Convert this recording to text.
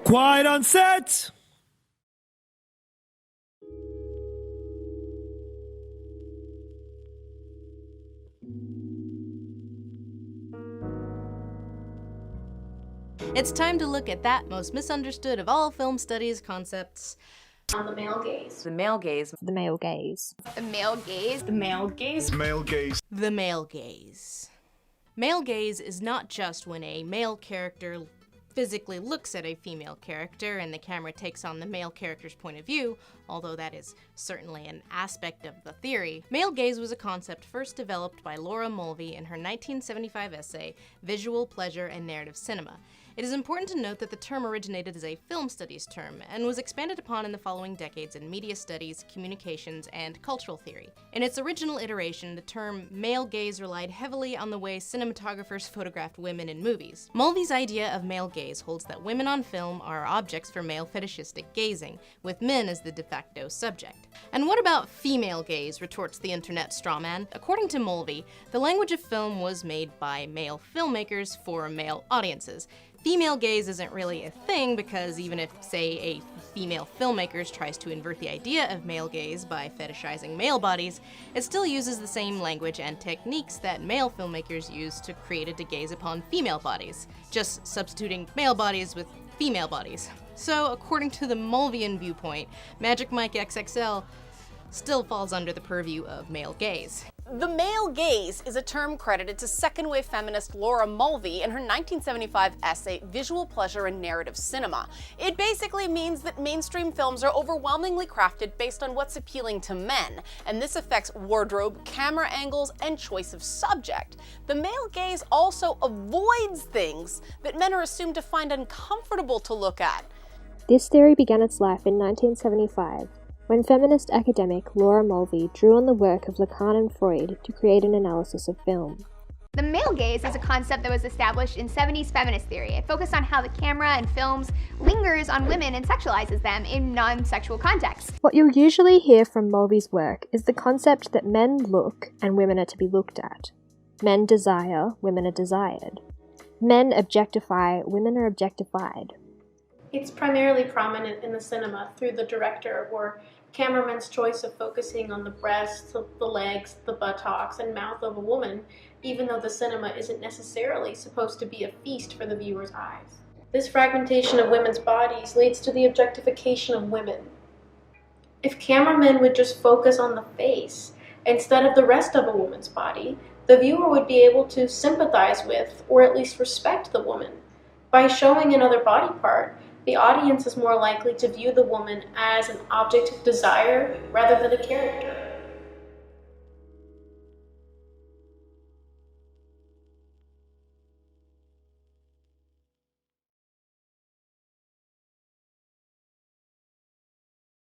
Quiet on set! It's time to look at that most misunderstood of all film studies concepts. On the male gaze. The male gaze. The male gaze. The male gaze. The male gaze. Male gaze. The male gaze. Male gaze is not just when a male character physically looks at a female character and the camera takes on the male character's point of view, although that is certainly an aspect of the theory. Male gaze was a concept first developed by Laura Mulvey in her 1975 essay, Visual Pleasure and Narrative Cinema. It is important to note that the term originated as a film studies term and was expanded upon in the following decades in media studies, communications, and cultural theory. In its original iteration, the term male gaze relied heavily on the way cinematographers photographed women in movies. Mulvey's idea of male gaze holds that women on film are objects for male fetishistic gazing, with men as the de facto subject. And what about female gaze, retorts the internet strawman. According to Mulvey, the language of film was made by male filmmakers for male audiences. Female gaze isn't really a thing because even if, say, a female filmmaker tries to invert the idea of male gaze by fetishizing male bodies, it still uses the same language and techniques that male filmmakers use to create a gaze upon female bodies, just substituting male bodies with female bodies. So, according to the Mulveyan viewpoint, Magic Mike XXL still falls under the purview of male gaze. The male gaze is a term credited to second-wave feminist Laura Mulvey in her 1975 essay, Visual Pleasure and Narrative Cinema. It basically means that mainstream films are overwhelmingly crafted based on what's appealing to men, and this affects wardrobe, camera angles, and choice of subject. The male gaze also avoids things that men are assumed to find uncomfortable to look at. This theory began its life in 1975, when feminist academic Laura Mulvey drew on the work of Lacan and Freud to create an analysis of film. The male gaze is a concept that was established in 70s feminist theory. It focused on how the camera and films lingers on women and sexualizes them in non-sexual contexts. What you'll usually hear from Mulvey's work is the concept that men look and women are to be looked at. Men desire, women are desired. Men objectify, women are objectified. It's primarily prominent in the cinema through the director or cameraman's choice of focusing on the breasts, the legs, the buttocks, and mouth of a woman, even though the cinema isn't necessarily supposed to be a feast for the viewer's eyes. This fragmentation of women's bodies leads to the objectification of women. If cameramen would just focus on the face instead of the rest of a woman's body, the viewer would be able to sympathize with, or at least respect, the woman. By showing another body part, the audience is more likely to view the woman as an object of desire rather than a character.